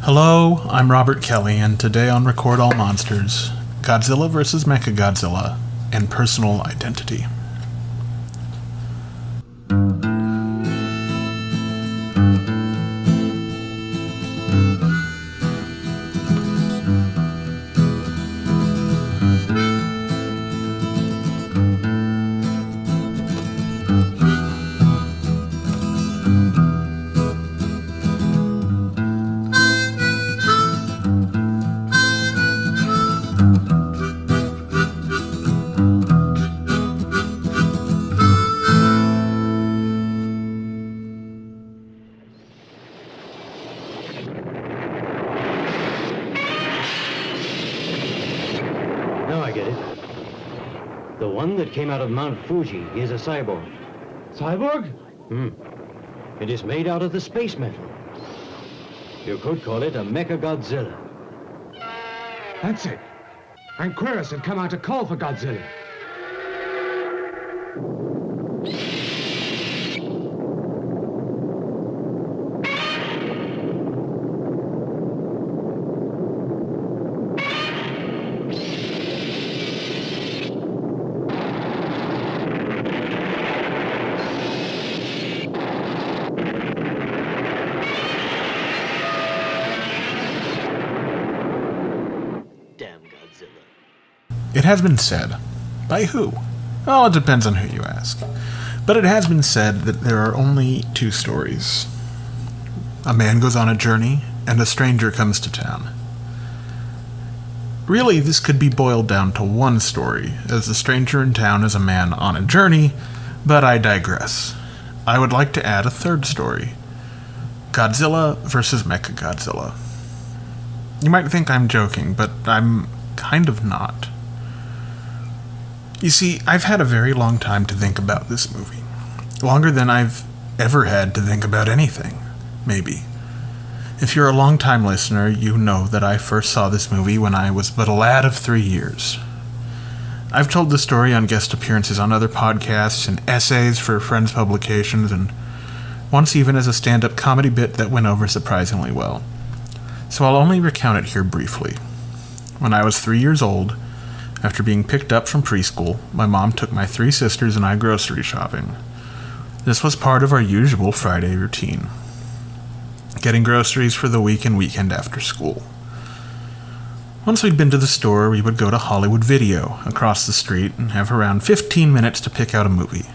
Hello, I'm Robert Kelly, and today on Record All Monsters, Godzilla vs. Mechagodzilla, and Personal Identity. Now I get it. The one that came out of Mount Fuji is a cyborg. Cyborg? It is made out of the space metal. You could call it a Mechagodzilla. That's it. And Quirus had come out to call for Godzilla. It has been said. By who? Well, it depends on who you ask. But it has been said that there are only two stories. A man goes on a journey, and a stranger comes to town. Really, this could be boiled down to one story, as the stranger in town is a man on a journey, but I digress. I would like to add a third story. Godzilla vs. Mechagodzilla. You might think I'm joking, but I'm kind of not. You see, I've had a very long time to think about this movie. Longer than I've ever had to think about anything, maybe. If you're a long-time listener, you know that I first saw this movie when I was but a lad of 3 years. I've told the story on guest appearances on other podcasts and essays for friends' publications, and once even as a stand-up comedy bit that went over surprisingly well. So I'll only recount it here briefly. When I was 3 years old, after being picked up from preschool, my mom took my 3 sisters and I grocery shopping. This was part of our usual Friday routine. Getting groceries for the week and weekend after school. Once we'd been to the store, we would go to Hollywood Video across the street and have around 15 minutes to pick out a movie.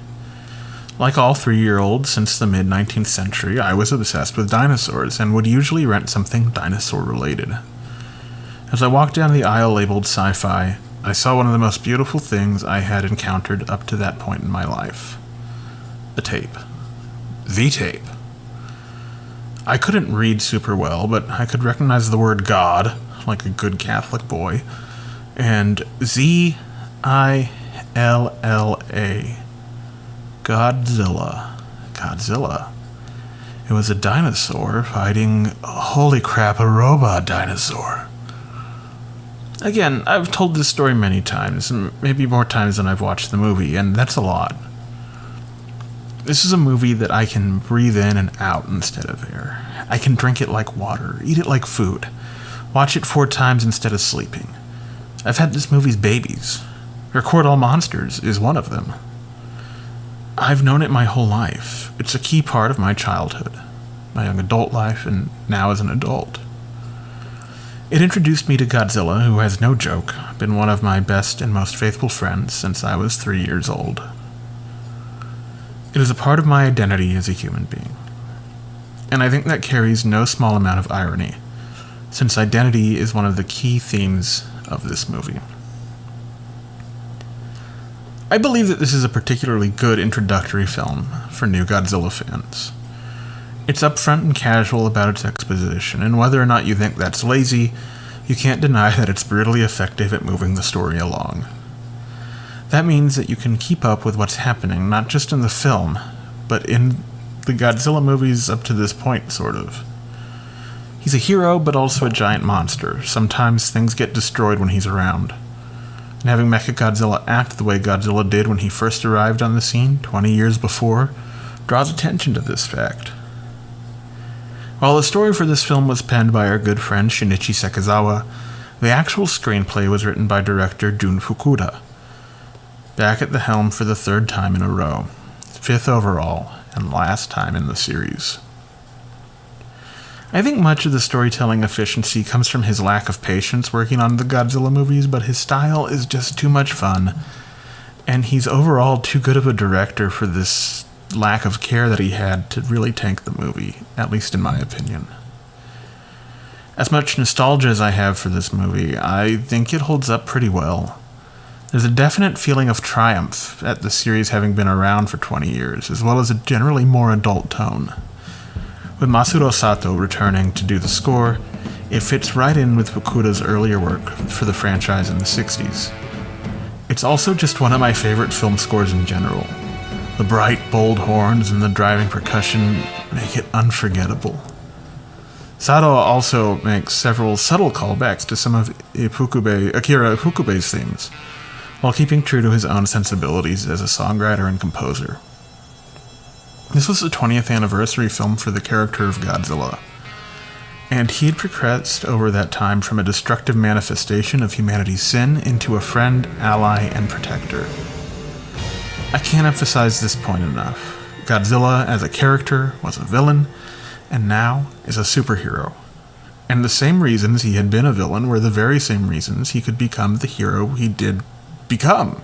Like all 3-year-olds since the mid-19th century, I was obsessed with dinosaurs and would usually rent something dinosaur-related. As I walked down the aisle labeled sci-fi, I saw one of the most beautiful things I had encountered up to that point in my life. A tape. The tape. I couldn't read super well, but I could recognize the word God, like a good Catholic boy, and Z-I-L-L-A. Godzilla. Godzilla. It was a dinosaur fighting, holy crap, a robot dinosaur. Again, I've told this story many times, maybe more times than I've watched the movie, and that's a lot. This is a movie that I can breathe in and out instead of air. I can drink it like water, eat it like food, watch it 4 times instead of sleeping. I've had this movie's babies. Record All Monsters is one of them. I've known it my whole life. It's a key part of my childhood, my young adult life, and now as an adult. It introduced me to Godzilla, who has no joke, been one of my best and most faithful friends since I was 3 years old. It is a part of my identity as a human being. And I think that carries no small amount of irony, since identity is one of the key themes of this movie. I believe that this is a particularly good introductory film for new Godzilla fans. It's upfront and casual about its exposition, and whether or not you think that's lazy, you can't deny that it's brutally effective at moving the story along. That means that you can keep up with what's happening, not just in the film, but in the Godzilla movies up to this point, sort of. He's a hero, but also a giant monster. Sometimes things get destroyed when he's around. And having Mechagodzilla act the way Godzilla did when he first arrived on the scene 20 years before draws attention to this fact. While the story for this film was penned by our good friend Shinichi Sekizawa, the actual screenplay was written by director Jun Fukuda, back at the helm for the third time in a row, fifth overall, and last time in the series. I think much of the storytelling efficiency comes from his lack of patience working on the Godzilla movies, but his style is just too much fun, and he's overall too good of a director for this lack of care that he had to really tank the movie, at least in my opinion. As much nostalgia as I have for this movie, I think it holds up pretty well. There's a definite feeling of triumph at the series having been around for 20 years, as well as a generally more adult tone. With Masuro Sato returning to do the score, it fits right in with Fukuda's earlier work for the franchise in the 60s. It's also just one of my favorite film scores in general. The bright, bold horns and the driving percussion make it unforgettable. Sato also makes several subtle callbacks to some of Akira Ifukube's themes, while keeping true to his own sensibilities as a songwriter and composer. This was the 20th anniversary film for the character of Godzilla, and he had progressed over that time from a destructive manifestation of humanity's sin into a friend, ally, and protector. I can't emphasize this point enough. Godzilla, as a character, was a villain, and now is a superhero. And the same reasons he had been a villain were the very same reasons he could become the hero he did become.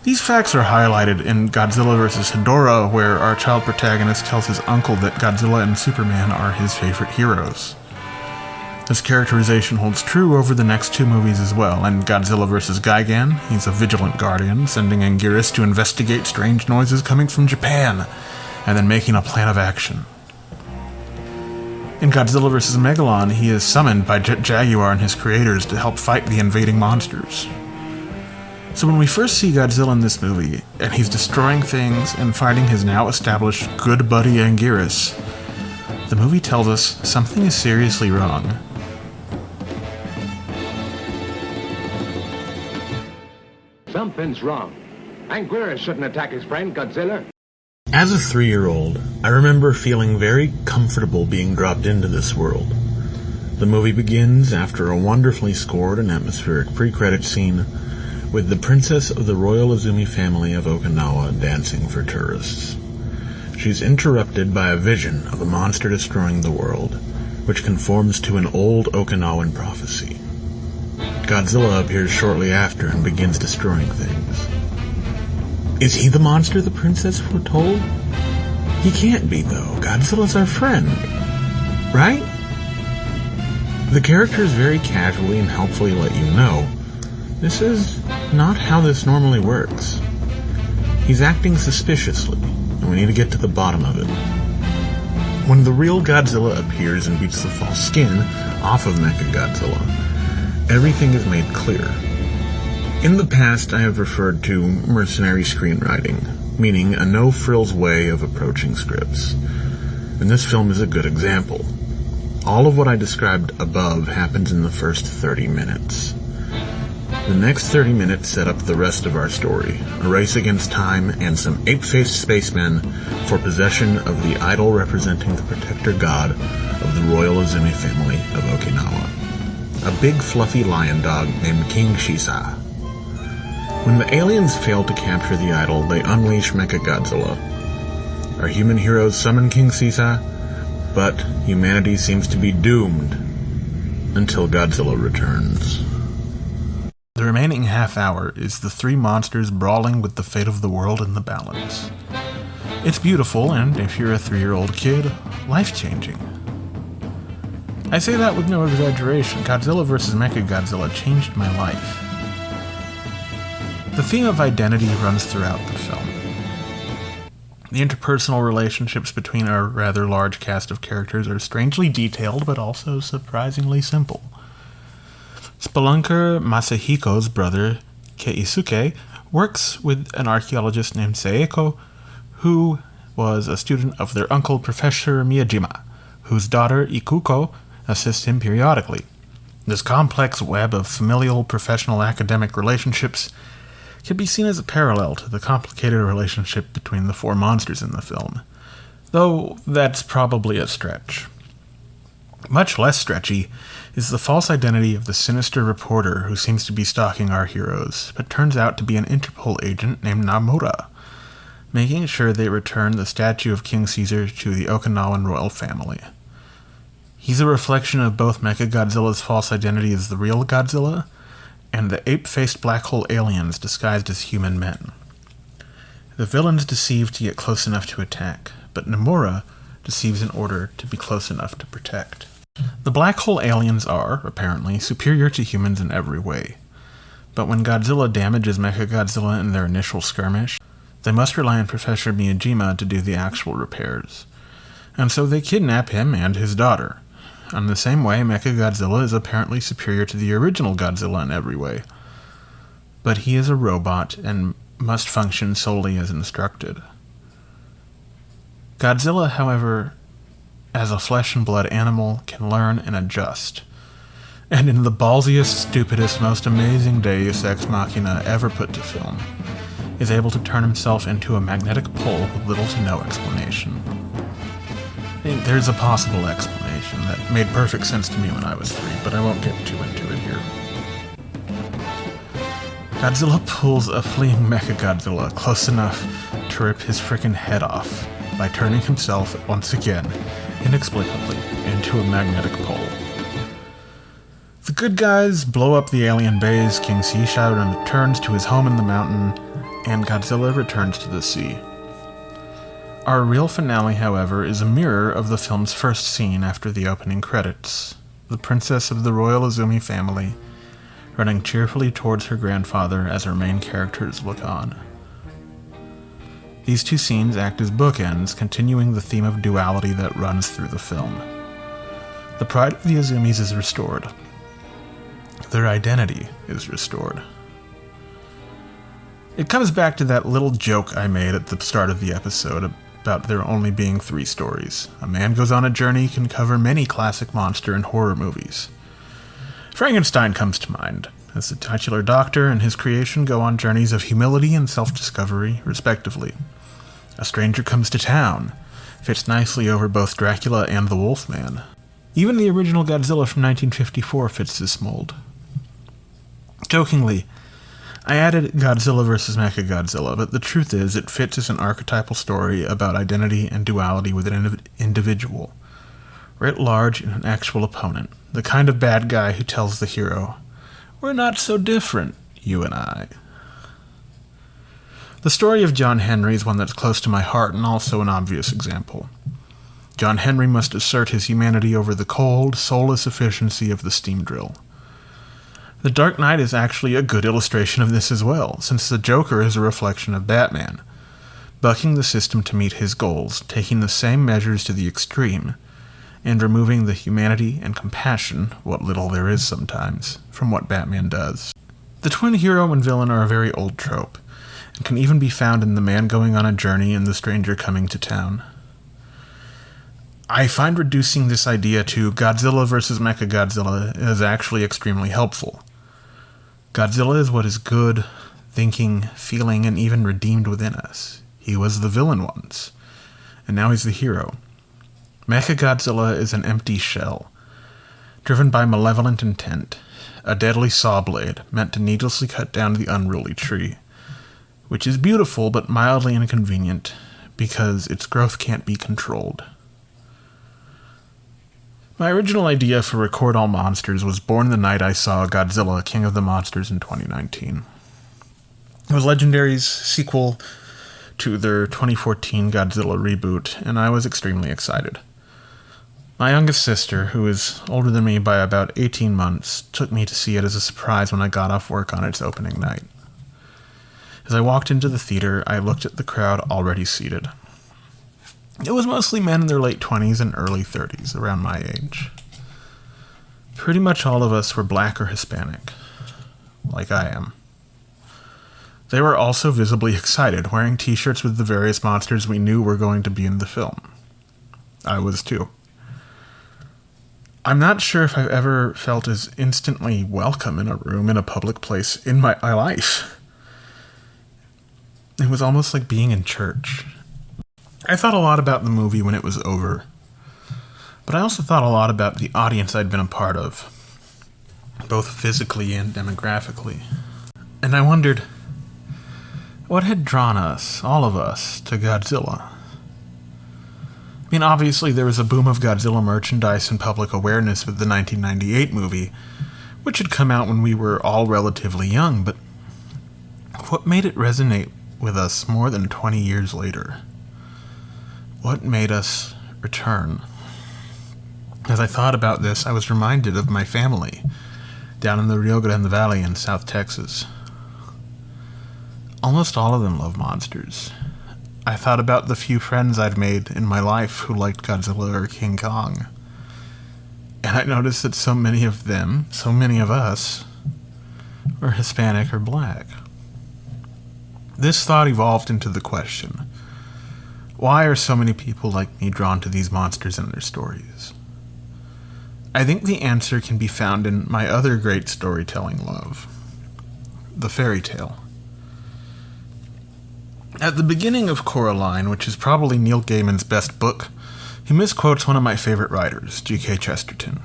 These facts are highlighted in Godzilla vs. Hedorah, where our child protagonist tells his uncle that Godzilla and Superman are his favorite heroes. This characterization holds true over the next two movies as well. In Godzilla vs. Gigan, he's a vigilant guardian, sending Anguirus to investigate strange noises coming from Japan, and then making a plan of action. In Godzilla vs. Megalon, he is summoned by Jet Jaguar and his creators to help fight the invading monsters. So when we first see Godzilla in this movie, and he's destroying things and fighting his now established good buddy Anguirus, the movie tells us something is seriously wrong. Something's wrong. Anguirus shouldn't attack his friend, Godzilla. As a 3-year-old, I remember feeling very comfortable being dropped into this world. The movie begins after a wonderfully scored and atmospheric pre-credit scene with the princess of the royal Izumi family of Okinawa dancing for tourists. She's interrupted by a vision of a monster destroying the world, which conforms to an old Okinawan prophecy. Godzilla appears shortly after and begins destroying things. Is he the monster the princess foretold? He can't be, though. Godzilla's our friend. Right? The characters very casually and helpfully let you know this is not how this normally works. He's acting suspiciously, and we need to get to the bottom of it. When the real Godzilla appears and beats the false skin off of Mechagodzilla, everything is made clear. In the past, I have referred to mercenary screenwriting, meaning a no-frills way of approaching scripts. And this film is a good example. All of what I described above happens in the first 30 minutes. The next 30 minutes set up the rest of our story, a race against time and some ape-faced spacemen for possession of the idol representing the protector god of the royal Izumi family of Okinawa, a big fluffy lion dog named King Shisa. When the aliens fail to capture the idol, they unleash Mechagodzilla. Our human heroes summon King Shisa, but humanity seems to be doomed until Godzilla returns. The remaining half hour is the three monsters brawling with the fate of the world in the balance. It's beautiful, and if you're a 3-year-old kid, life-changing. I say that with no exaggeration. Godzilla vs. Mechagodzilla changed my life. The theme of identity runs throughout the film. The interpersonal relationships between our rather large cast of characters are strangely detailed, but also surprisingly simple. Spelunker Masahiko's brother, Keisuke, works with an archaeologist named Seiko, who was a student of their uncle, Professor Miyajima, whose daughter, Ikuko, assists him periodically. This complex web of familial, professional, academic relationships can be seen as a parallel to the complicated relationship between the four monsters in the film. though that's probably a stretch. Much less stretchy is the false identity of the sinister reporter who seems to be stalking our heroes, but turns out to be an Interpol agent named Namura, making sure they return the statue of King Caesar to the Okinawan royal family. He's a reflection of both Mechagodzilla's false identity as the real Godzilla and the ape-faced black hole aliens disguised as human men. The villains deceive to get close enough to attack, but Namura deceives in order to be close enough to protect. The black hole aliens are, apparently, superior to humans in every way, but when Godzilla damages Mechagodzilla in their initial skirmish, they must rely on Professor Miyajima to do the actual repairs, and so they kidnap him and his daughter. In the same way, Mechagodzilla is apparently superior to the original Godzilla in every way, but he is a robot and must function solely as instructed. Godzilla, however, as a flesh-and-blood animal, can learn and adjust, and in the ballsiest, stupidest, most amazing Deus Ex Machina ever put to film, is able to turn himself into a magnetic pole with little to no explanation. There's a possible explanation that made perfect sense to me when I was 3, but I won't get too into it here. Godzilla pulls a fleeing Mechagodzilla close enough to rip his frickin' head off by turning himself, once again, inexplicably, into a magnetic pole. The good guys blow up the alien base, King Seashine returns to his home in the mountain, and Godzilla returns to the sea. Our real finale, however, is a mirror of the film's first scene after the opening credits. The princess of the royal Izumi family running cheerfully towards her grandfather as her main characters look on. These two scenes act as bookends, continuing the theme of duality that runs through the film. The pride of the Izumis is restored. Their identity is restored. It comes back to that little joke I made at the start of the episode about there only being 3 stories. A Man Goes on a Journey can cover many classic monster and horror movies. Frankenstein comes to mind, as the titular doctor and his creation go on journeys of humility and self-discovery, respectively. A Stranger Comes to Town fits nicely over both Dracula and the Wolfman. Even the original Godzilla from 1954 fits this mold. Jokingly, I added Godzilla vs. Mechagodzilla, but the truth is it fits as an archetypal story about identity and duality within an individual, writ large in an actual opponent, the kind of bad guy who tells the hero, "We're not so different, you and I." The story of John Henry is one that's close to my heart and also an obvious example. John Henry must assert his humanity over the cold, soulless efficiency of the steam drill. The Dark Knight is actually a good illustration of this as well, since the Joker is a reflection of Batman, bucking the system to meet his goals, taking the same measures to the extreme, and removing the humanity and compassion, what little there is sometimes, from what Batman does. The twin hero and villain are a very old trope, and can even be found in The Man Going on a Journey and The Stranger Coming to Town. I find reducing this idea to Godzilla vs. Mechagodzilla is actually extremely helpful. Godzilla is what is good, thinking, feeling, and even redeemed within us. He was the villain once, and now he's the hero. Mechagodzilla is an empty shell, driven by malevolent intent, a deadly saw blade meant to needlessly cut down the unruly tree, which is beautiful but mildly inconvenient because its growth can't be controlled. My original idea for Record All Monsters was born the night I saw Godzilla, King of the Monsters in 2019. It was Legendary's sequel to their 2014 Godzilla reboot, and I was extremely excited. My youngest sister, who is older than me by about 18 months, took me to see it as a surprise when I got off work on its opening night. As I walked into the theater, I looked at the crowd already seated. It was mostly men in their late 20s and early 30s, around my age. Pretty much all of us were black or Hispanic, like I am. They were also visibly excited, wearing t-shirts with the various monsters we knew were going to be in the film. I was too. I'm not sure if I've ever felt as instantly welcome in a room in a public place in my life. It was almost like being in church. I thought a lot about the movie when it was over, but I also thought a lot about the audience I'd been a part of, both physically and demographically. And I wondered, what had drawn us, all of us, to Godzilla? I mean, obviously there was a boom of Godzilla merchandise and public awareness with the 1998 movie, which had come out when we were all relatively young, but what made it resonate with us more than 20 years later? What made us return? As I thought about this, I was reminded of my family down in the Rio Grande Valley in South Texas. Almost all of them love monsters. I thought about the few friends I'd made in my life who liked Godzilla or King Kong. And I noticed that so many of them, so many of us, were Hispanic or black. This thought evolved into the question, why are so many people like me drawn to these monsters and their stories? I think the answer can be found in my other great storytelling love, the fairy tale. At the beginning of Coraline, which is probably Neil Gaiman's best book, he misquotes one of my favorite writers, G.K. Chesterton.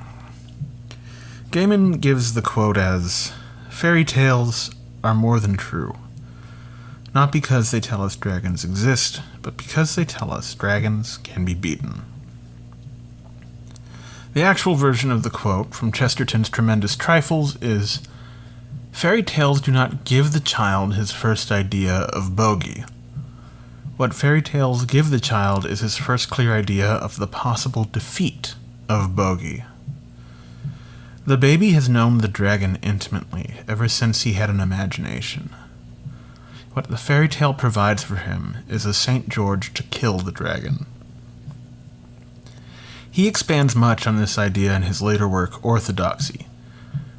Gaiman gives the quote as, "Fairy tales are more than true. Not because they tell us dragons exist, but because they tell us dragons can be beaten." The actual version of the quote from Chesterton's Tremendous Trifles is, "Fairy tales do not give the child his first idea of bogey. What fairy tales give the child is his first clear idea of the possible defeat of bogey. The baby has known the dragon intimately ever since he had an imagination. What the fairy tale provides for him is a St. George to kill the dragon." He expands much on this idea in his later work, Orthodoxy,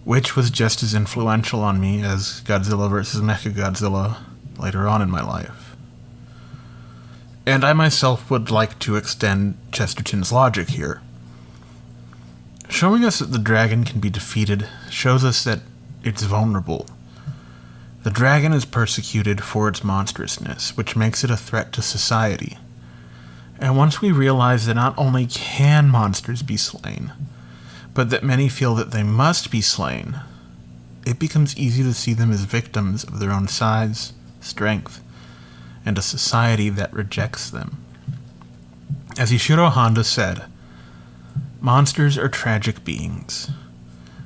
which was just as influential on me as Godzilla vs. Mechagodzilla later on in my life. And I myself would like to extend Chesterton's logic here. Showing us that the dragon can be defeated shows us that it's vulnerable. The dragon is persecuted for its monstrousness, which makes it a threat to society. And once we realize that not only can monsters be slain, but that many feel that they must be slain, it becomes easy to see them as victims of their own size, strength, and a society that rejects them. As Ishiro Honda said, "Monsters are tragic beings.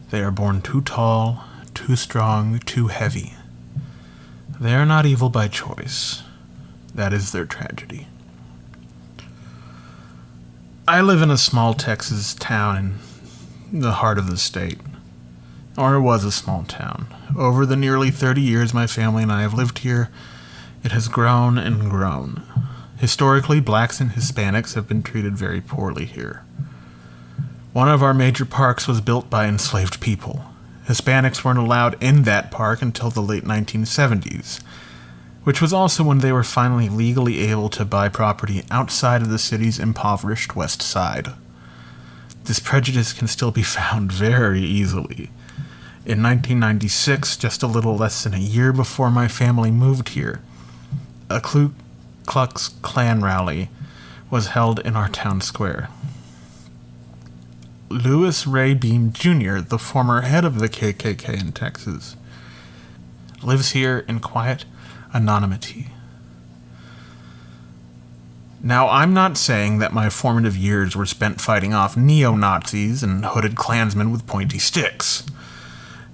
They are born too tall, too strong, too heavy. They are not evil by choice. That is their tragedy." I live in a small Texas town in the heart of the state. Or it was a small town. Over the nearly 30 years my family and I have lived here, it has grown and grown. Historically, blacks and Hispanics have been treated very poorly here. One of our major parks was built by enslaved people. Hispanics weren't allowed in that park until the late 1970s, which was also when they were finally legally able to buy property outside of the city's impoverished west side. This prejudice can still be found very easily. In 1996, just a little less than a year before my family moved here, a Ku Klux Klan rally was held in our town square. Lewis Ray Beam Jr., the former head of the KKK in Texas, lives here in quiet anonymity. Now, I'm not saying that my formative years were spent fighting off neo-Nazis and hooded Klansmen with pointy sticks.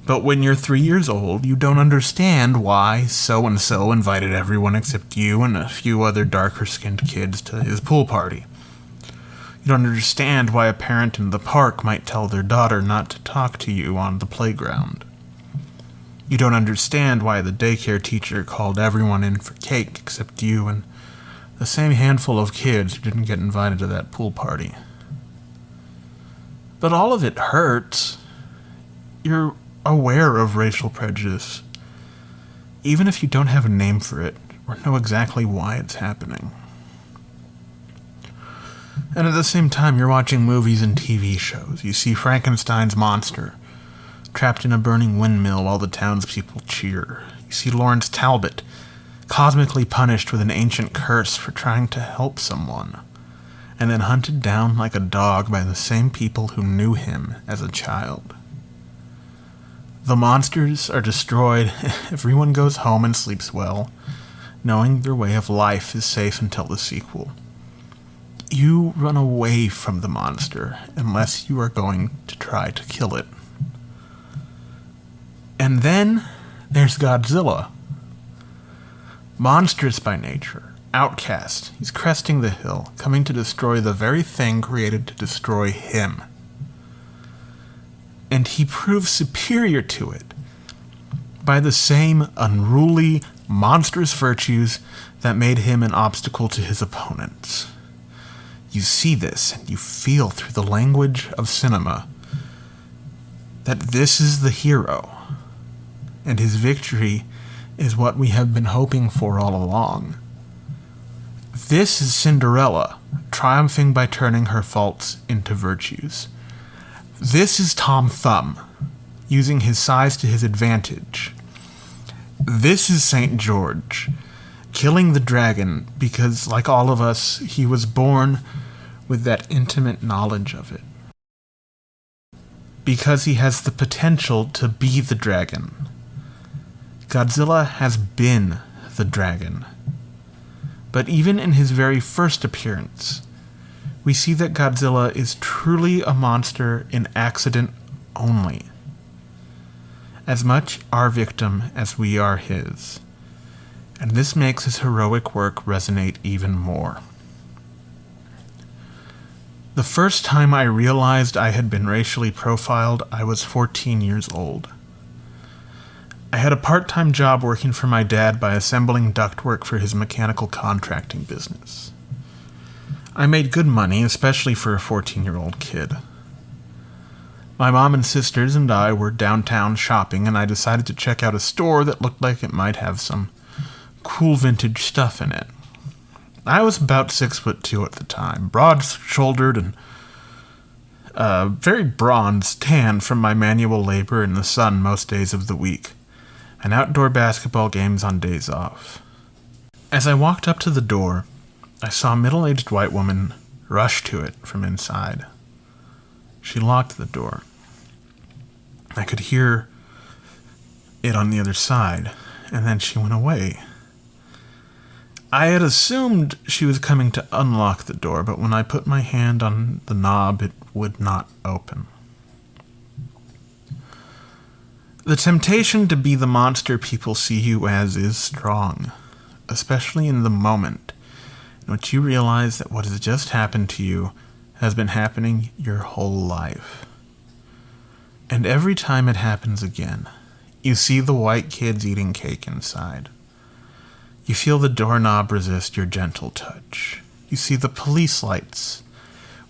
But when you're 3 years old, you don't understand why so-and-so invited everyone except you and a few other darker-skinned kids to his pool party. You don't understand why a parent in the park might tell their daughter not to talk to you on the playground. You don't understand why the daycare teacher called everyone in for cake except you and the same handful of kids who didn't get invited to that pool party. But all of it hurts. You're aware of racial prejudice, even if you don't have a name for it or know exactly why it's happening. And at the same time, you're watching movies and TV shows. You see Frankenstein's monster trapped in a burning windmill while the townspeople cheer. You see Lawrence Talbot cosmically punished with an ancient curse for trying to help someone, and then hunted down like a dog by the same people who knew him as a child. The monsters are destroyed, everyone goes home and sleeps well, knowing their way of life is safe until the sequel. You run away from the monster unless you are going to try to kill it. And then there's Godzilla. Monstrous by nature, outcast, he's cresting the hill, coming to destroy the very thing created to destroy him. And he proves superior to it by the same unruly, monstrous virtues that made him an obstacle to his opponents. You see this, and you feel through the language of cinema that this is the hero, and his victory is what we have been hoping for all along. This is Cinderella, triumphing by turning her faults into virtues. This is Tom Thumb, using his size to his advantage. This is St. George, killing the dragon because, like all of us, he was born with that intimate knowledge of it. Because he has the potential to be the dragon. Godzilla has been the dragon. But even in his very first appearance, we see that Godzilla is truly a monster in accident only. As much our victim as we are his. And this makes his heroic work resonate even more. The first time I realized I had been racially profiled, I was 14 years old. I had a part-time job working for my dad by assembling ductwork for his mechanical contracting business. I made good money, especially for a 14-year-old kid. My mom and sisters and I were downtown shopping, and I decided to check out a store that looked like it might have some cool vintage stuff in it. I was about 6'2" at the time, broad-shouldered and very bronze, tan from my manual labor in the sun most days of the week, and outdoor basketball games on days off. As I walked up to the door, I saw a middle-aged white woman rush to it from inside. She locked the door. I could hear it on the other side, and then she went away. I had assumed she was coming to unlock the door, but when I put my hand on the knob, it would not open. The temptation to be the monster people see you as is strong, especially in the moment in which you realize that what has just happened to you has been happening your whole life. And every time it happens again, you see the white kids eating cake inside. You feel the doorknob resist your gentle touch. You see the police lights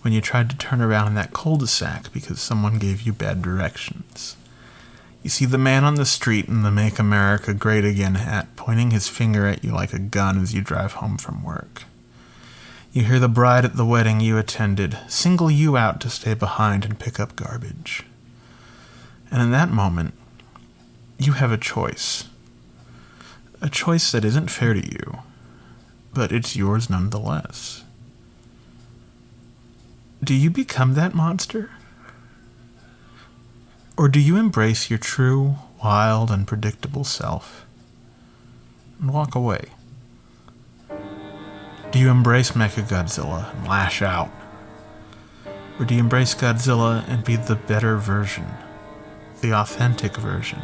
when you tried to turn around in that cul-de-sac because someone gave you bad directions. You see the man on the street in the Make America Great Again hat pointing his finger at you like a gun as you drive home from work. You hear the bride at the wedding you attended single you out to stay behind and pick up garbage. And in that moment, you have a choice. A choice that isn't fair to you, but it's yours nonetheless. Do you become that monster? Or do you embrace your true, wild, unpredictable self and walk away? Do you embrace Mechagodzilla and lash out? Or do you embrace Godzilla and be the better version, the authentic version?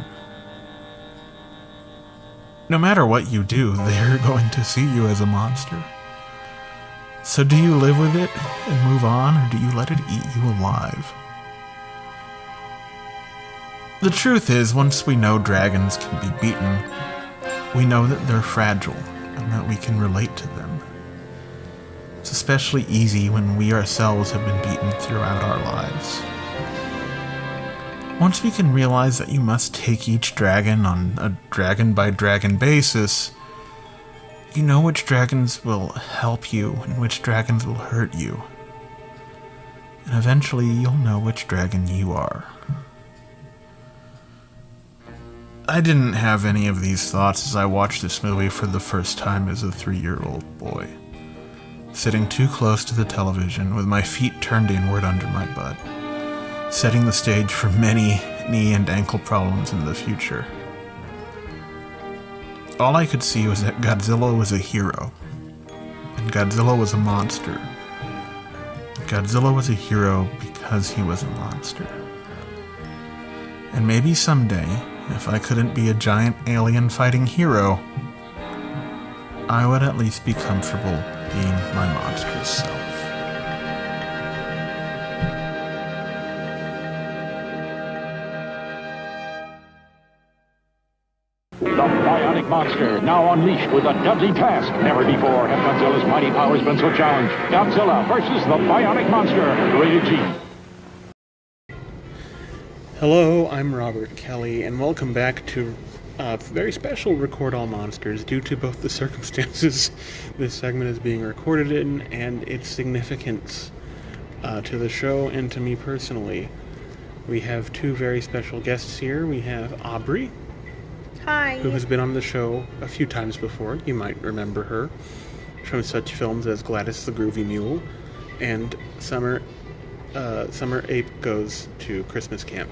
No matter what you do, they're going to see you as a monster. So do you live with it and move on, or do you let it eat you alive? The truth is, once we know dragons can be beaten, we know that they're fragile and that we can relate to them. It's especially easy when we ourselves have been beaten throughout our lives. Once we can realize that you must take each dragon on a dragon-by-dragon basis, you know which dragons will help you and which dragons will hurt you. And eventually you'll know which dragon you are. I didn't have any of these thoughts as I watched this movie for the first time as a 3-year-old boy. Sitting too close to the television with my feet turned inward under my butt, setting the stage for many knee and ankle problems in the future. All I could see was that Godzilla was a hero, and Godzilla was a monster. Godzilla was a hero because he was a monster. And maybe someday, if I couldn't be a giant alien fighting hero, I would at least be comfortable being my monstrous self. The bionic monster, now unleashed with a deadly task. Never before have Godzilla's mighty powers been so challenged. Godzilla versus the bionic monster. Rated G. Hello, I'm Robert Kelly, and welcome back to a very special Record All Monsters due to both the circumstances this segment is being recorded in and its significance to the show and to me personally. We have two very special guests here. We have Aubrey. Hi. Who has been on the show a few times before. You might remember her from such films as Gladys the Groovy Mule and Summer Ape Goes to Christmas Camp.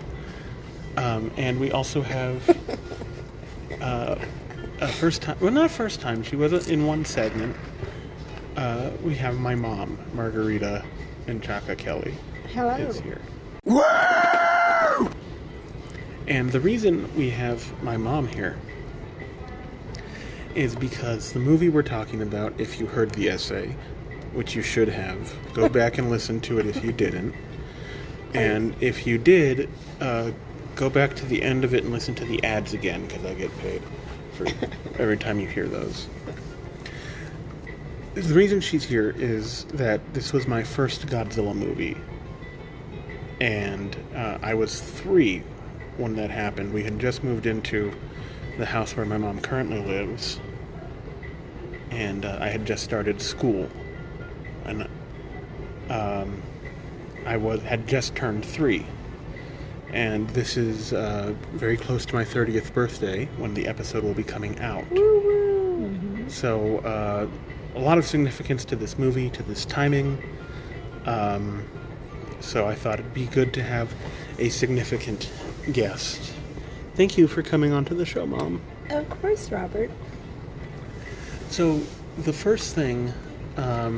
And we also have a first time, well, not first time, she was in one segment. We have my mom, Margarita and Chaka Kelly. Hello. Is here. And the reason we have my mom here is because the movie we're talking about, if you heard the essay, which you should have, go back and listen to it if you didn't. And if you did, go back to the end of it and listen to the ads again, because I get paid for every time you hear those. The reason she's here is that this was my first Godzilla movie. And I was 3 when that happened. We had just moved into the house where my mom currently lives, and I had just started school, and I had just turned 3, and this is very close to my 30th birthday when the episode will be coming out. Mm-hmm. So a lot of significance to this movie, to this timing. So I thought it'd be good to have a significant guest. Thank you for coming onto the show, Mom. Of course, Robert. So the first thing I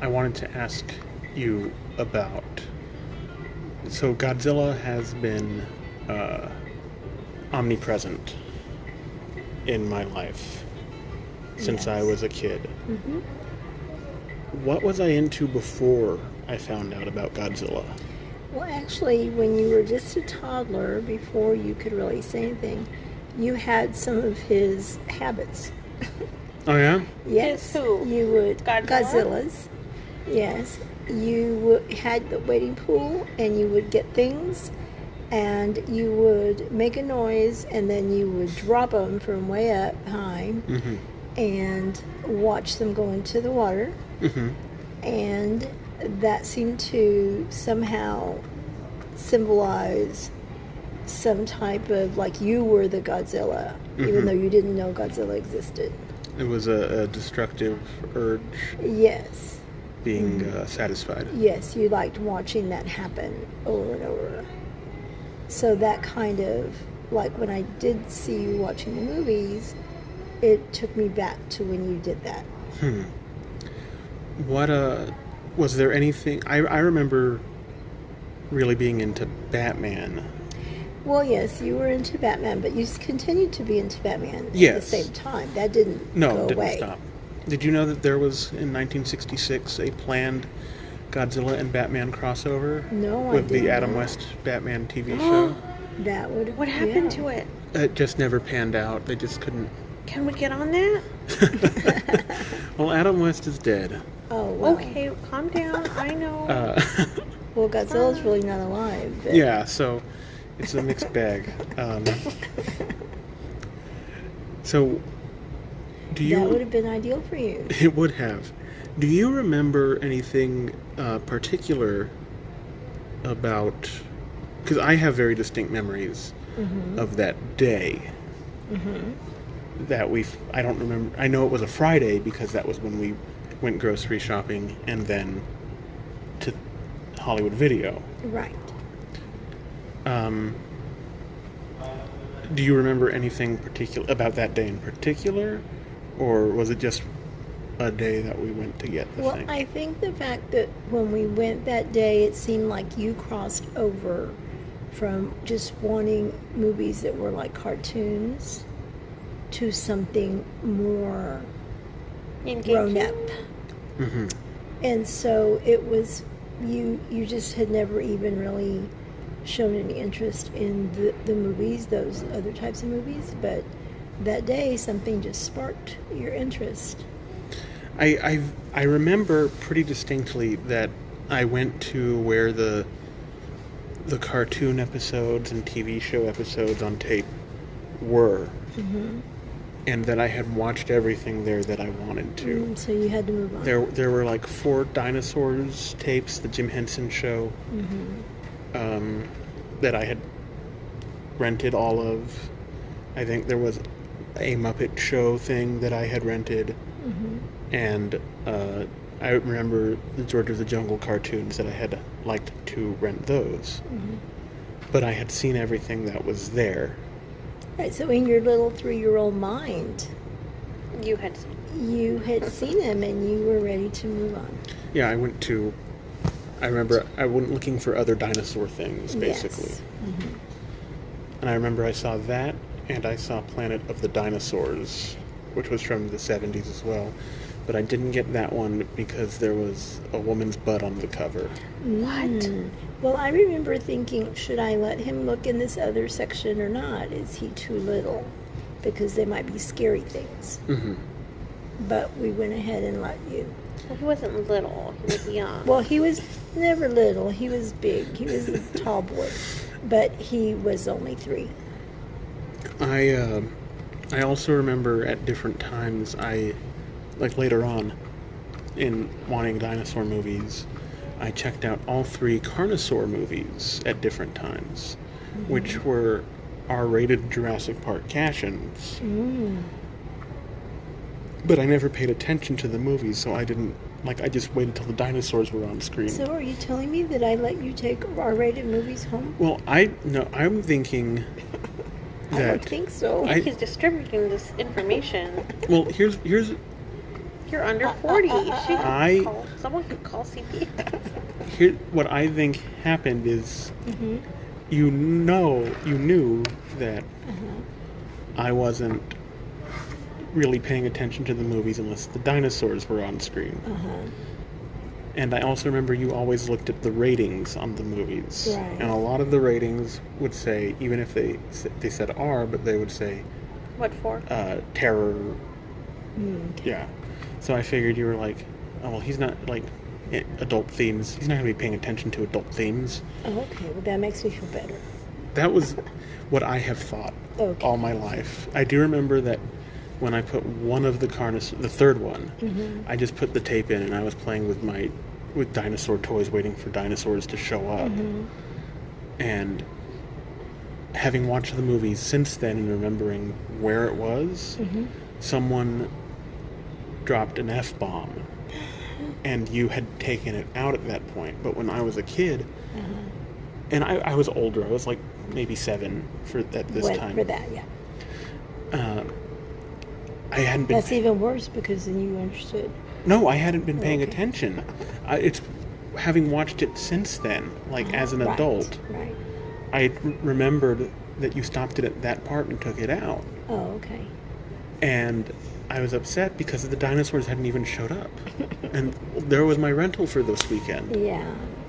wanted to ask you about. So Godzilla has been omnipresent in my life since I was a kid. Mm-hmm. What was I into before I found out about Godzilla? Well, actually, when you were just a toddler, before you could really say anything, you had some of his habits. Oh, yeah? Yes. Who? You would. Godzilla? Godzilla's. Yes. You had the waiting pool, and you would get things, and you would make a noise, and then you would drop them from way up high, Mm-hmm. and watch them go into the water. Mm-hmm. And that seemed to somehow symbolize some type of, like, you were the Godzilla, even though you didn't know Godzilla existed. It was a destructive urge Yes. being satisfied. Yes, you liked watching that happen over and over. So that kind of, like, when I did see you watching the movies, it took me back to when you did that. What, was there anything... I remember really being into Batman. Well, yes, you were into Batman, but you continued to be into Batman at the Yes. same time. That didn't No, go it didn't away. stop. Did you know that there was, in 1966, a planned Godzilla and Batman crossover? No, I with the didn't Adam know. West Batman TV show? That would have... What happened to it? It just never panned out. They just couldn't... Can we get on that? Well, Adam West is dead. Oh, well. Okay, calm down. I know. Well, Godzilla's really not alive. But... Yeah, so it's a mixed bag. So, do you... That would have been ideal for you. It would have. Do you remember anything particular about... Because I have very distinct memories of that day. That I don't remember. I know it was a Friday because that was when we went grocery shopping and then to Hollywood Video. Right. Do you remember anything particular about that day in particular, or was it just a day that we went to get the Well, thing? I think the fact that when we went that day, it seemed like you crossed over from just wanting movies that were like cartoons to something more grown up. Mm-hmm. And so it was, you just had never even really shown any interest in the movies, those other types of movies, but that day something just sparked your interest. I remember pretty distinctly that I went to where the cartoon episodes and TV show episodes on tape were, and that I had watched everything there that I wanted to. So you had to move on. There were like 4 dinosaurs tapes, the Jim Henson Show, that I had rented all of. I think there was a Muppet Show thing that I had rented, and I remember the George of the Jungle cartoons that I had liked to rent those. But I had seen everything that was there. Right, so in your little 3-year-old mind, You had you had seen them and you were ready to move on. Yeah, I remember I went looking for other dinosaur things, basically. Yes. And I remember I saw that, and I saw Planet of the Dinosaurs, which was from the 70s as well. But I didn't get that one because there was a woman's butt on the cover. What? Well, I remember thinking, should I let him look in this other section or not? Is he too little? Because there might be scary things. But we went ahead and let you. Well, he wasn't little. He was young. Well, he was never little. He was big. He was a tall boy. But he was only 3. I also remember at different times, like later on, in wanting dinosaur movies, I checked out all 3 Carnosaur movies at different times, which were R-rated Jurassic Park cash-ins. But I never paid attention to the movies, so I didn't, I just waited till the dinosaurs were on screen. So are you telling me that I let you take R-rated movies home? Well, I'm thinking I don't think so. He's distributing this information. Well, here's You're under 40. Someone could call CPS. Here, what I think happened is, you knew that I wasn't really paying attention to the movies unless the dinosaurs were on screen. And I also remember you always looked at the ratings on the movies. Right. And a lot of the ratings would say, even if they said R, but they would say... What for? Terror. Okay. Yeah. So I figured you were like, oh, well, he's not, adult themes. He's not going to be paying attention to adult themes. Oh, okay. Well, that makes me feel better. That was what I have thought all my life. I do remember that when I put one of the the third one, I just put the tape in and I was playing with dinosaur toys, waiting for dinosaurs to show up. And having watched the movies since then and remembering where it was, someone dropped an F-bomb. And you had taken it out at that point. But when I was a kid, and I was older, I was maybe 7 at this time. For that, yeah. I hadn't been... That's even worse because then you understood. No, I hadn't been paying attention. It's having watched it since then, as an adult. Right. I remembered that you stopped it at that part and took it out. Oh, okay. And I was upset because the dinosaurs hadn't even showed up. And there was my rental for this weekend. Yeah,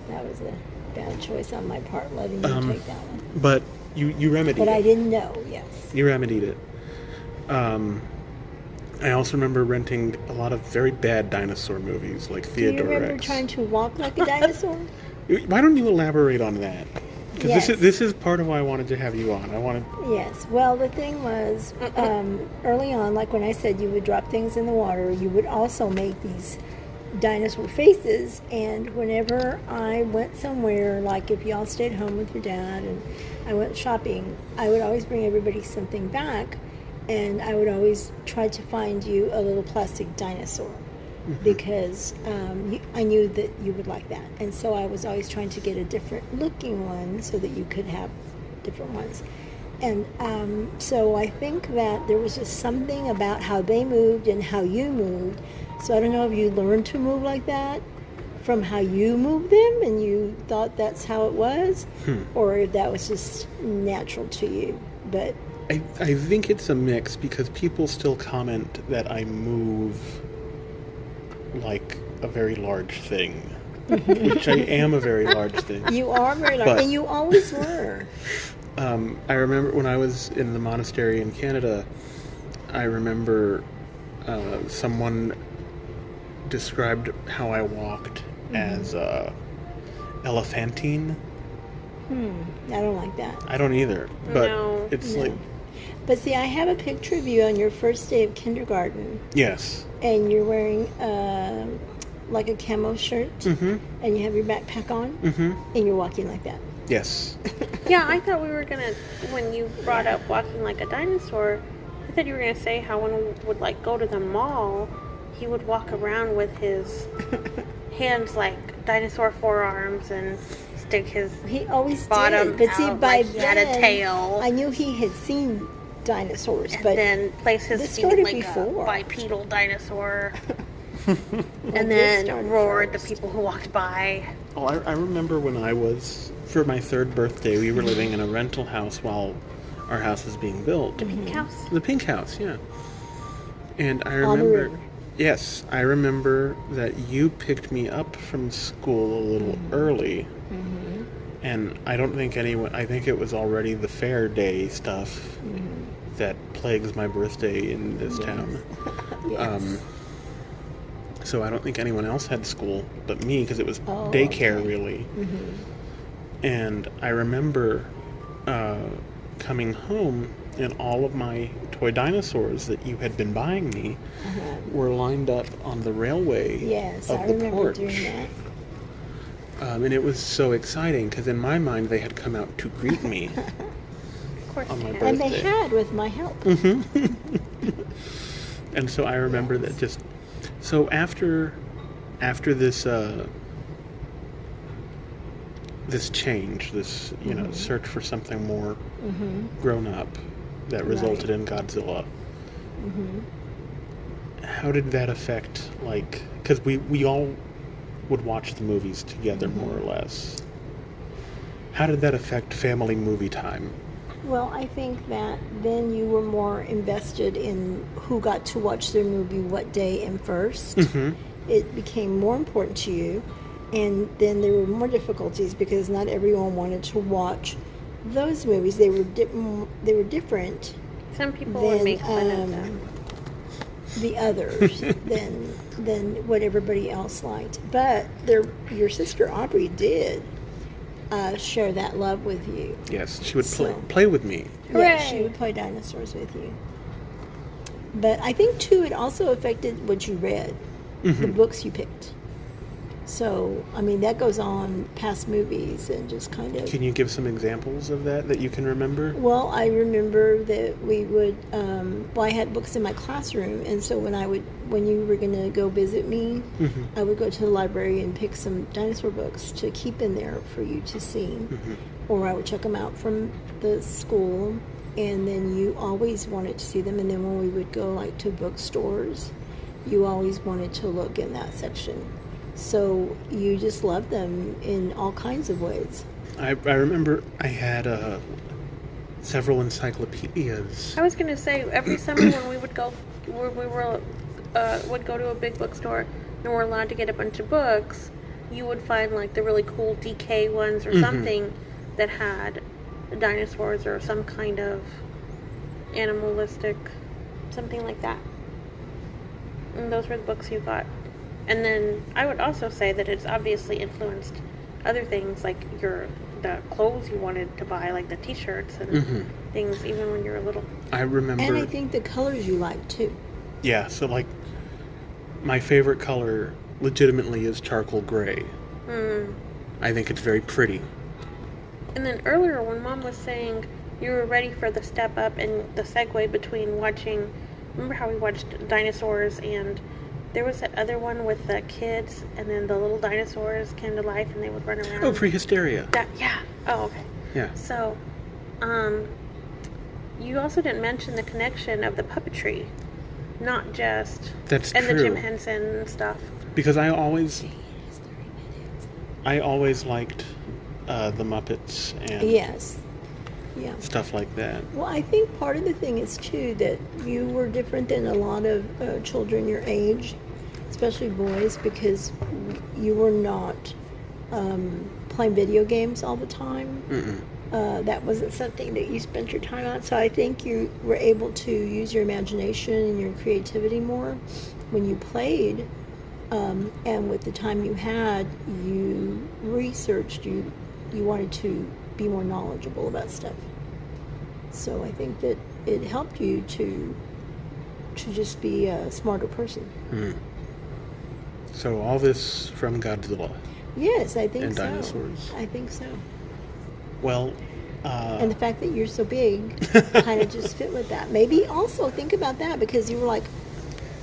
that was a bad choice on my part, letting you take that one. But you remedied it. But I didn't know, yes. You remedied it. I also remember renting a lot of very bad dinosaur movies, like Do you Theodore remember Rex. trying to walk like a dinosaur? Why don't you elaborate on that? Because Yes. this is part of why I wanted to have you on. Yes. Well, the thing was, early on, like when I said you would drop things in the water, you would also make dinosaur faces, and whenever I went somewhere, like if y'all stayed home with your dad and I went shopping, I would always bring everybody something back, and I would always try to find you a little plastic dinosaur because I knew that you would like that, and so I was always trying to get a different looking one so that you could have different ones. And so I think that there was just something about how they moved and how you moved. So I don't know if you learned to move like that from how you moved them and you thought that's how it was, or if that was just natural to you. But I think it's a mix because people still comment that I move like a very large thing, which I am a very large thing. you are very large, and you always were. I remember when I was in the monastery in Canada, I remember someone described how I walked as elephantine. I don't like that. I don't either, but No. it's No. like, But see, I have a picture of you on your first day of kindergarten, yes. and you're wearing like a camo shirt, and you have your backpack on, and you're walking like that. Yes. Yeah, I thought we were gonna, when you brought up walking like a dinosaur, I thought you were gonna say how when we would like go to the mall, he would walk around with his hands like dinosaur forearms and stick his He always bottom did, but see, out by like he had a then, tail. I knew he had seen dinosaurs, and but then place his this feet started like before. a bipedal dinosaur, this and then started roared first. the people who walked by. Oh, I remember when I was, for my 3rd birthday, we were living in a rental house while our house was being built. Pink house. The pink house, yeah. And I On the remember, river. yes, I remember that you picked me up from school a little early. And I don't think anyone, I think it was already the fair day stuff that plagues my birthday in this town. Yes. So I don't think anyone else had school but me because it was Oh, daycare, okay. really. And I remember coming home and all of my toy dinosaurs that you had been buying me were lined up on the railway Yes, of I the remember porch. doing that. And it was so exciting because in my mind they had come out to greet me Of course, on my they birthday. And they had with my help. And so I remember that just so after this this change, this search for something more grown up that resulted in Godzilla. How did that affect, like, because we all would watch the movies together more or less. How did that affect family movie time? Well, I think that then you were more invested in who got to watch their movie what day and first. It became more important to you, and then there were more difficulties because not everyone wanted to watch those movies. They were different Some people would than make fun of them. the others than what everybody else liked. But your sister Aubrey did share that love with you. Yes, she would So- play with me. Yeah, she Hooray. would play dinosaurs with you. But I think too, it also affected what you read, the books you picked. So I mean, that goes on past movies and just kind of. Can you give some examples of that you can remember? Well, I remember that we would. I had books in my classroom, and so when you were going to go visit me, I would go to the library and pick some dinosaur books to keep in there for you to see, or I would check them out from the school, and then you always wanted to see them. And then when we would go like to bookstores, you always wanted to look in that section. So you just loved them in all kinds of ways. I remember I had several encyclopedias. I was gonna say every summer when we would go, would go to a big bookstore and we're allowed to get a bunch of books, you would find like the really cool DK ones or something that had dinosaurs or some kind of animalistic, something like that. And those were the books you got. And then I would also say that it's obviously influenced other things like the clothes you wanted to buy, like the t-shirts and things, even when you were little. I remember. And I think the colors you liked too. Yeah, so like my favorite color legitimately is charcoal gray. I think it's very pretty. And then earlier when Mom was saying you were ready for the step up and the segue between watching, remember how we watched dinosaurs and there was that other one with the kids and then the little dinosaurs came to life and they would run around. Oh, Prehysteria. Yeah. Oh, okay. Yeah. So, you also didn't mention the connection of the puppetry, not just That's and true. the Jim Henson stuff. Because I always liked the Muppets and Yes. Yeah. stuff like that. Well, I think part of the thing is, too, that you were different than a lot of children your age, especially boys, because you were not playing video games all the time. That wasn't something that you spent your time on. So I think you were able to use your imagination and your creativity more when you played. And with the time you had, you researched, you wanted to be more knowledgeable about stuff. So I think that it helped you to just be a smarter person. So all this from Godzilla Yes, I think and so. dinosaurs. I think so. Well, And the fact that you're so big kind of just fit with that. Maybe also think about that because you were like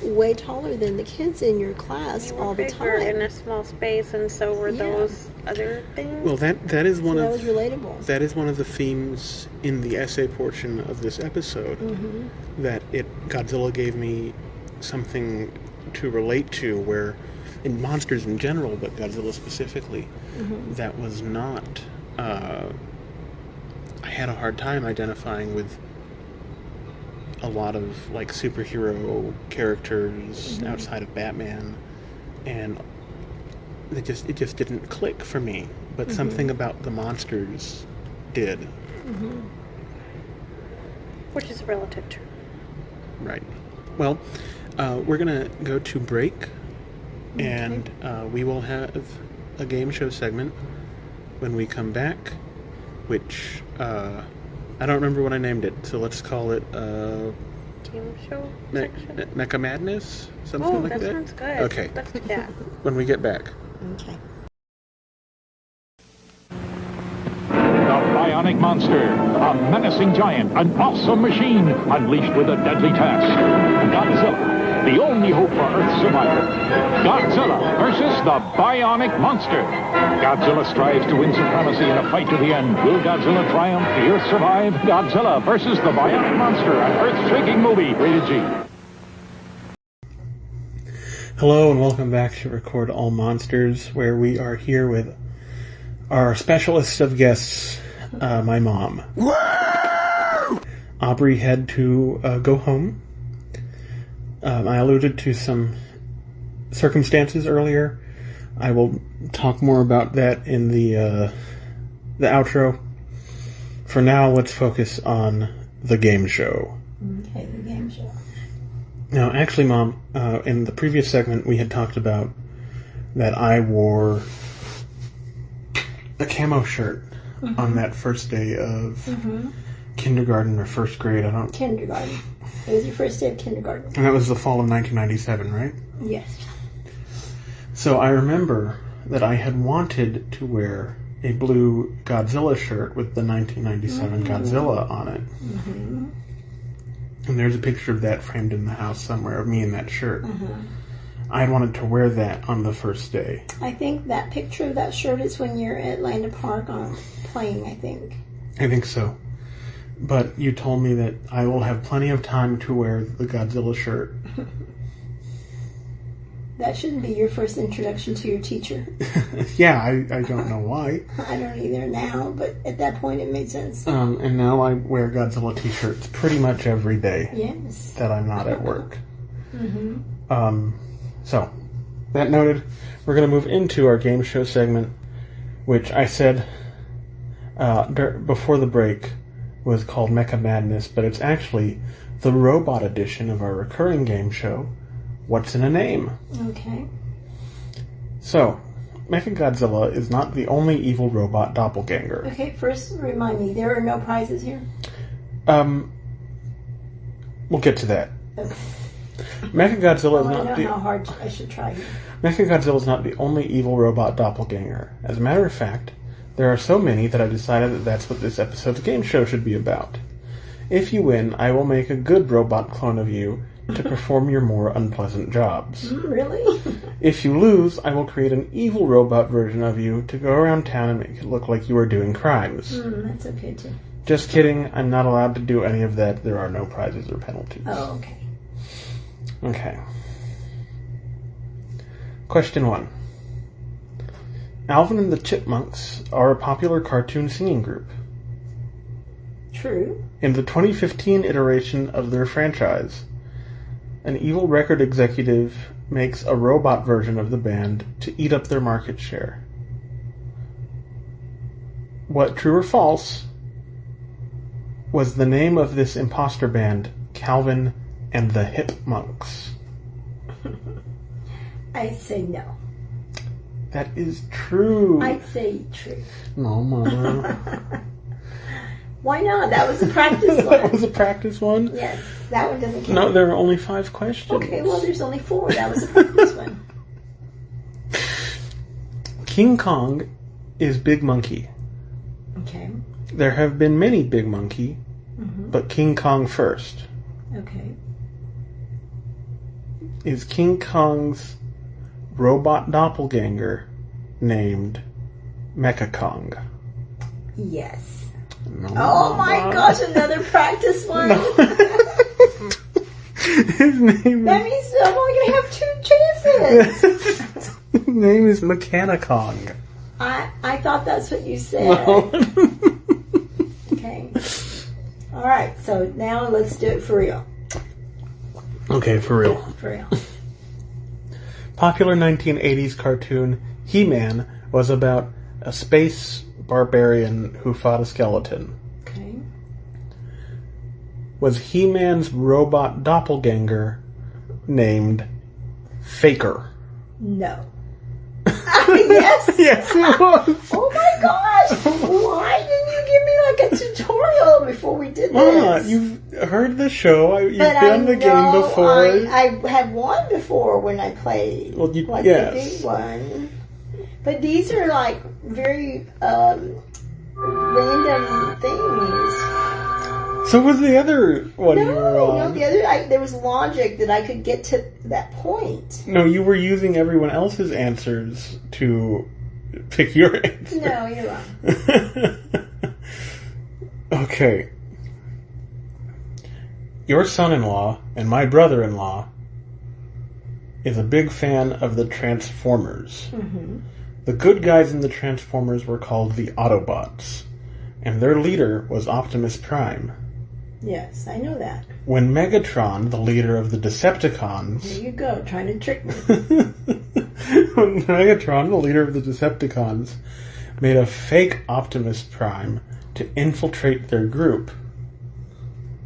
way taller than the kids in your class You were all the bigger in time. a small space, and so were Yeah. those other things. well, that is one So of that was relatable. that is one of the themes in the essay portion of this episode. That Godzilla gave me something to relate to, where in monsters in general, but Godzilla specifically, that was not. I had a hard time identifying with a lot of like superhero characters outside of Batman, and it just didn't click for me. But something about the monsters did. Which is a relative term. Right. Well, we're gonna go to break, and we will have a game show segment when we come back, which I don't remember what I named it, so let's call it Game show section? Mecha Madness, something Oh, like that that. sounds good. Okay. Let's do that. When we get back. Okay. The Bionic Monster, a menacing giant, an awesome machine, unleashed with a deadly task. Godzilla, the only hope for Earth's survival. Godzilla versus the Bionic Monster. Godzilla strives to win supremacy in a fight to the end. Will Godzilla triumph? The Earth survive? Godzilla versus the Bionic Monster, an earth-shaking movie. Rated G. Hello and welcome back to Record All Monsters, where we are here with our specialist of guests, my mom. Aubrey had to go home. I alluded to some circumstances earlier. I will talk more about that in the outro. For now, let's focus on the game show. Okay, the game show. Now, actually, Mom, in the previous segment, we had talked about that I wore a camo shirt on that first day of kindergarten or first grade. I don't. Kindergarten. It was your first day of kindergarten. And that was the fall of 1997, right? Yes. So I remember that I had wanted to wear a blue Godzilla shirt with the 1997 Godzilla on it. And there's a picture of that framed in the house somewhere of me in that shirt. I wanted to wear that on the first day. I think that picture of that shirt is when you're at Landa Park playing, I think. I think so. But you told me that I will have plenty of time to wear the Godzilla shirt. That shouldn't be your first introduction to your teacher. Yeah, I don't know why. I don't either now, but at that point it made sense. And now I wear Godzilla t-shirts pretty much every day Yes. that I'm not at work. So, that noted, we're going to move into our game show segment, which I said before the break was called Mecha Madness, but it's actually the robot edition of our recurring game show, What's in a Name? Okay. So, Mechagodzilla is not the only evil robot doppelganger. Okay, first remind me, there are no prizes here? We'll get to that. Okay. Mechagodzilla is I not know the how hard I should try. Mechagodzilla is not the only evil robot doppelganger. As a matter of fact, there are so many that I decided that that's what this episode's game show should be about. If you win, I will make a good robot clone of you to perform your more unpleasant jobs. Really? If you lose, I will create an evil robot version of you to go around town and make it look like you are doing crimes. That's okay too. Just kidding, I'm not allowed to do any of that. There are no prizes or penalties. Oh, okay. Okay. Question 1. Alvin and the Chipmunks are a popular cartoon singing group. True. In the 2015 iteration of their franchise, an evil record executive makes a robot version of the band to eat up their market share. What, true or false, was the name of this imposter band, Calvin and the Hip Monks? I'd say no. That is true. I'd say true. No, Mama. Why not? That was a practice That one. was a practice one? Yes, that one doesn't count. No, there are only 5 questions. Okay, well, there's only 4. That was a practice one. King Kong is Big Monkey. Okay. There have been many Big Monkey, but King Kong first. Okay. Is King Kong's robot doppelganger named Mechakong? Yes. No, Oh my gosh, another practice one. His name That means I'm only going to have 2 chances. His name is Mechanicong. I thought that's what you said. No. Okay. All right, so now let's do it for real. Okay, for real. For real. Popular 1980s cartoon He-Man was about a space barbarian who fought a skeleton. Okay. Was He-Man's robot doppelganger named Faker? No. Yes. Yes, it was. Oh my gosh! Why didn't you give me like a tutorial before we did Mama, this? you've heard the show. You've But done the game before. I had won before when I played. Well, The yes. big one. But these are like very random things. So was the other one you were on? No, the other there was logic that I could get to that point. No, you were using everyone else's answers to pick your answer. No, you're wrong. Okay. Your son-in-law and my brother-in-law is a big fan of the Transformers. Mm-hmm. The good guys in the Transformers were called the Autobots, and their leader was Optimus Prime. Yes, I know that. When Megatron, the leader of the Decepticons... There you go, trying to trick me. When Megatron, the leader of the Decepticons, made a fake Optimus Prime to infiltrate their group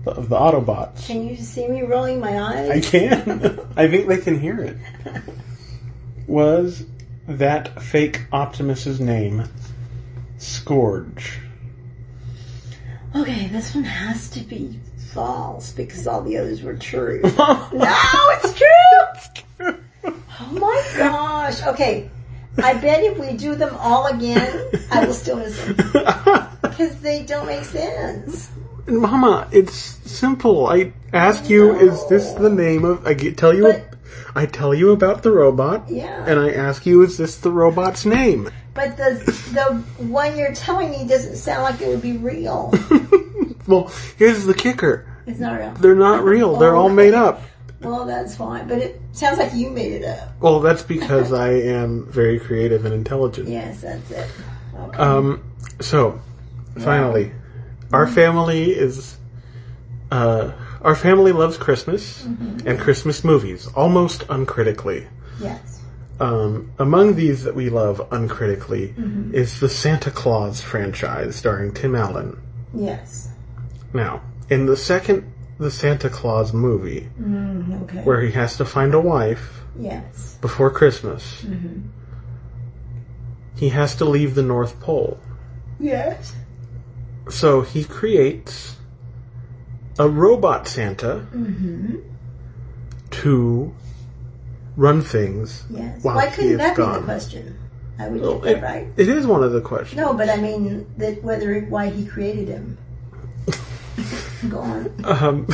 of the Autobots. Can you see me rolling my eyes? I can. I think they can hear it. Was that fake Optimus's name Scourge? Okay, this one has to be false because all the others were true. No, it's true! Oh my gosh. Okay, I bet if we do them all again, I will still miss them. Because they don't make sense. Mama, it's simple. I ask you, is this the name of... I tell you about the robot, Yeah. and I ask you, is this the robot's name? But the one you're telling me doesn't sound like it would be real. Well, here's the kicker. It's not real. They're not real. They're all made up. Well, that's fine. But it sounds like you made it up. Well, that's because I am very creative and intelligent. Yes, that's it. Okay. So, finally, our family loves Christmas and Christmas movies, almost uncritically. Yes. Among these that we love uncritically is the Santa Claus franchise starring Tim Allen. Yes. Now, in the Santa Claus movie, Okay. where he has to find a wife Yes. before Christmas, he has to leave the North Pole. Yes. So he creates a robot Santa to to run things Yes. while Why he couldn't is that be gone. the question? I would Well, get that right. It is one of the questions. No, but I mean that why he created him. Go on.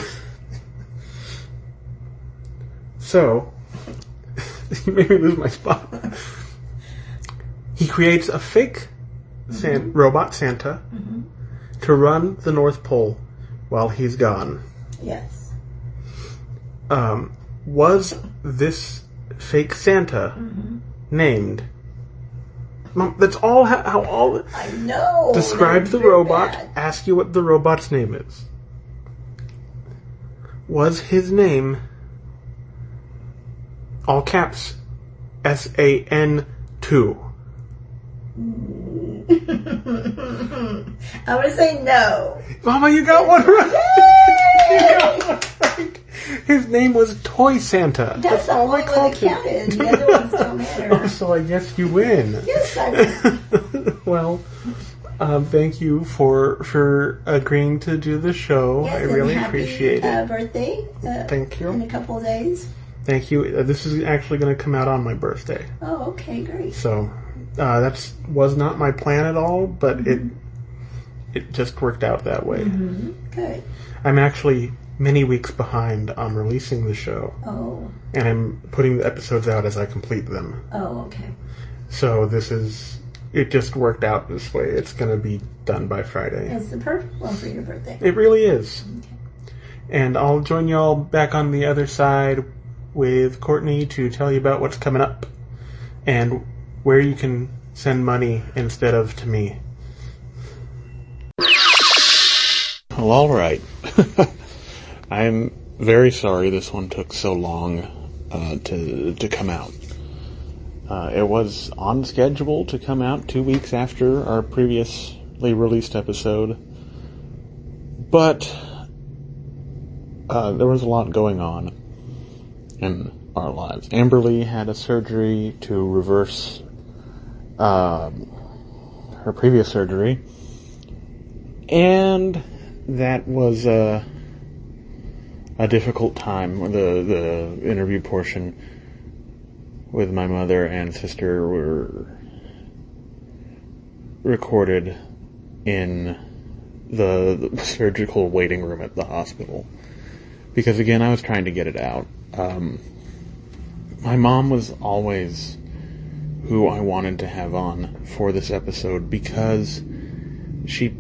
So, you made me lose my spot. He creates a fake robot Santa to run the North Pole while he's gone. Yes. Was this fake Santa named? Mom, that's all how all... I know. Describe the Very robot, bad. ask you what the robot's name is. Was his name, all caps, SAN2? I would say no. Mama, you got one right! You got one right! His name was Toy Santa. That's the all only I one called that him. counted. The other ones don't matter. So I guess you win. Yes, I would. Well, thank you for agreeing to do the show. Yes, I and really happy, appreciate it. Birthday. Thank you. In a couple of days. Thank you. This is actually going to come out on my birthday. Oh, okay, great. So that was not my plan at all, but it just worked out that way. Good. I'm actually many weeks behind on releasing the show, Oh. and I'm putting the episodes out as I complete them. Oh, okay. So it just worked out this way. It's going to be done by Friday. It's the perfect one for your birthday. It really is. And I'll join y'all back on the other side with Courtney to tell you about what's coming up and where you can send money instead of to me. Well, all right. I'm very sorry this one took so long to come out. It was on schedule to come out 2 weeks after our previously released episode, but there was a lot going on in our lives. Amberly had a surgery to reverse her previous surgery, and that was a difficult time. The interview portion with my mother and sister were recorded in the surgical waiting room at the hospital. Because again, I was trying to get it out. My mom was always who I wanted to have on for this episode because she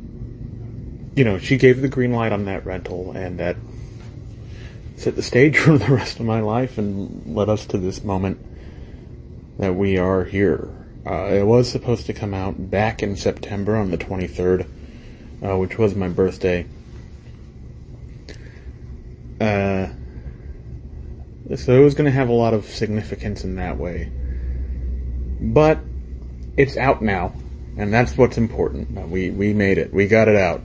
gave the green light on that rental, and that set the stage for the rest of my life and led us to this moment that we are here. It was supposed to come out back in September on the 23rd, which was my birthday. So it was going to have a lot of significance in that way. But it's out now, and that's what's important. We made it. We got it out.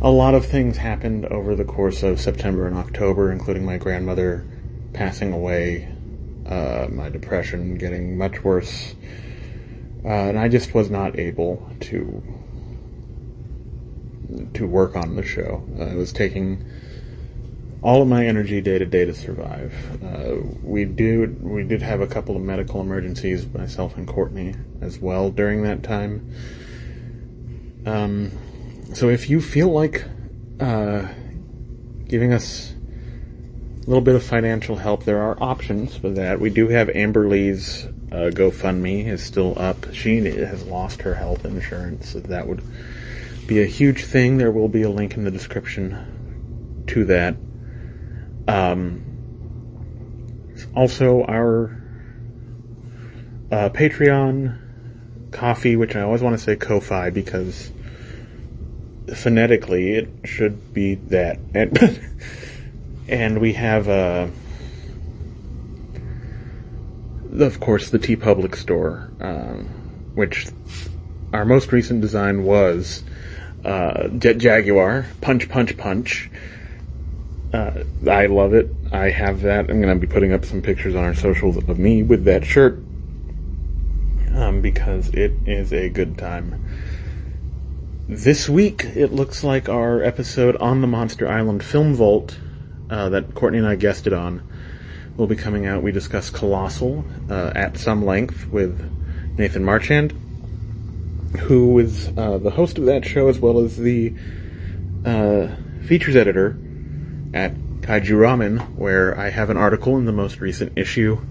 A lot of things happened over the course of September and October, including my grandmother passing away, my depression getting much worse, and I just was not able to work on the show. It was taking all of my energy day to day to survive. We did have a couple of medical emergencies, myself and Courtney, as well during that time. So if you feel like giving us a little bit of financial help, there are options for that. We do have Amberly's GoFundMe is still up. She has lost her health insurance, so that would be a huge thing. There will be a link in the description to that. Also, our Patreon, Ko-fi, which I always want to say Ko-fi because phonetically it should be that. And we have, of course, the TeePublic store, which our most recent design was Jet Jaguar, Punch, Punch, Punch. I love it. I have that. I'm going to be putting up some pictures on our socials of me with that shirt, because it is a good time. This week, it looks like our episode on the Monster Island Film Vault that Courtney and I guested on will be coming out. We discuss Colossal at some length with Nathan Marchand, who is the host of that show as well as the features editor at Kaiju Ramen, where I have an article in the most recent issue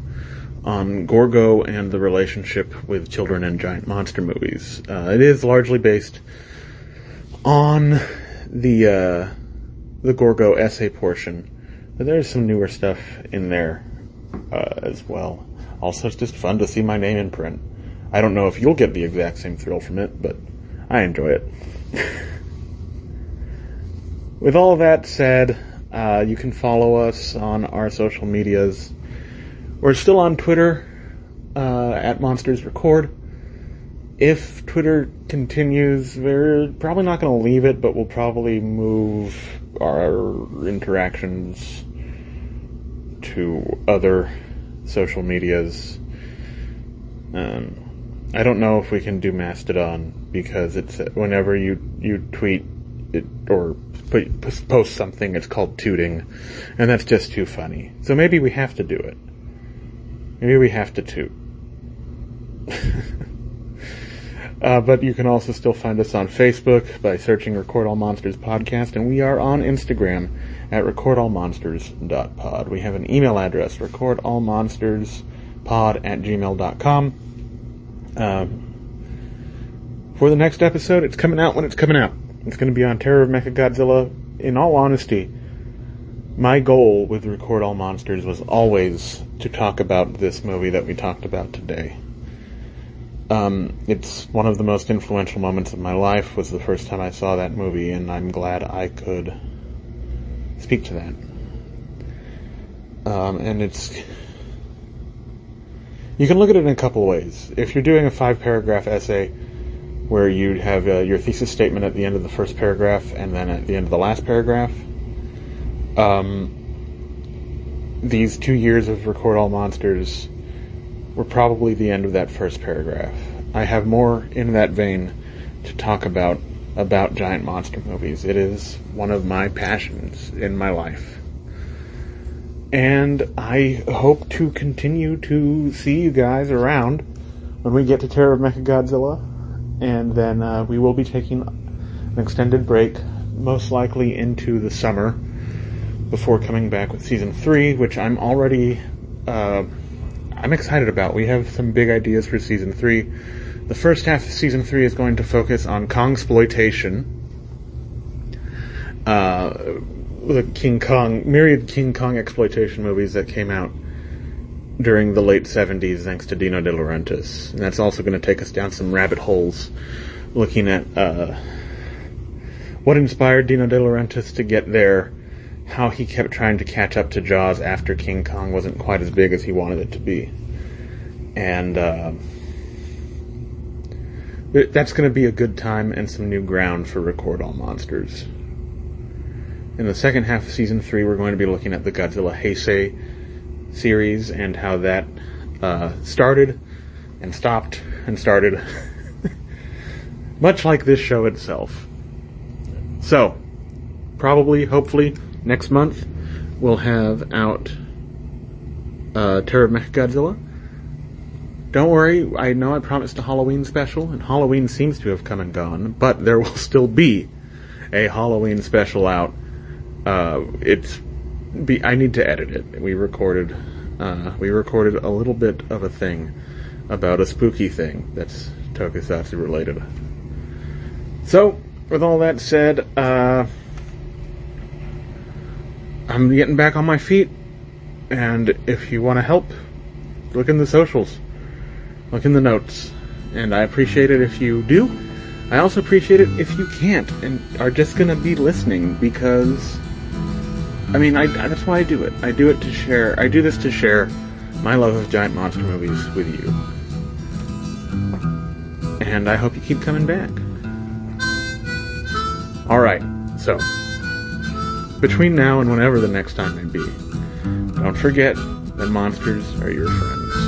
on Gorgo and the relationship with children and giant monster movies. It is largely based on the Gorgo essay portion, but there's some newer stuff in there as well. Also, it's just fun to see my name in print. I don't know if you'll get the exact same thrill from it, but I enjoy it. With all that said, you can follow us on our social medias. We're still on Twitter, at Monsters Record. If Twitter continues, we're probably not going to leave it, but we'll probably move our interactions to other social medias. I don't know if we can do Mastodon, because it's whenever you tweet it or post something, it's called tooting, and that's just too funny. So maybe we have to do it. Maybe we have to toot. But you can also still find us on Facebook by searching Record All Monsters Podcast, and we are on Instagram at recordallmonsters.pod. We have an email address, recordallmonsterspod@gmail.com. For the next episode, it's coming out when it's coming out. It's going to be on Terror of Mechagodzilla. In all honesty, my goal with Record All Monsters was always to talk about this movie that we talked about today. It's one of the most influential moments of my life, was the first time I saw that movie, and I'm glad I could speak to that. And you can look at it in a couple ways. If you're doing a 5-paragraph essay where you have your thesis statement at the end of the first paragraph and then at the end of the last paragraph, these 2 years of Record All Monsters were probably the end of that first paragraph. I have more in that vein to talk about giant monster movies. It is one of my passions in my life. And I hope to continue to see you guys around when we get to Terror of Mechagodzilla. And then we will be taking an extended break, most likely into the summer, before coming back with Season 3, which I'm already I'm excited about. We have some big ideas for Season 3. The first half of Season 3 is going to focus on Kongsploitation. The myriad King Kong exploitation movies that came out during the late 70s thanks to Dino De Laurentiis. And that's also going to take us down some rabbit holes, looking at what inspired Dino De Laurentiis to get there, how he kept trying to catch up to Jaws after King Kong wasn't quite as big as he wanted it to be. And that's going to be a good time and some new ground for Record All Monsters. In the second half of Season 3, we're going to be looking at the Godzilla Heisei series and how that started and stopped and started. Much like this show itself. So, probably, hopefully, next month, we'll have out Terror of Mechagodzilla. Don't worry, I know I promised a Halloween special, and Halloween seems to have come and gone, but there will still be a Halloween special out. I need to edit it. We recorded a little bit of a thing about a spooky thing that's Tokusatsu related. So, with all that said, I'm getting back on my feet, and if you want to help, look in the socials. Look in the notes. And I appreciate it if you do. I also appreciate it if you can't and are just going to be listening, because that's why I do it. I do it to share. I do this to share my love of giant monster movies with you. And I hope you keep coming back. Alright, so, between now and whenever the next time may be, don't forget that monsters are your friends.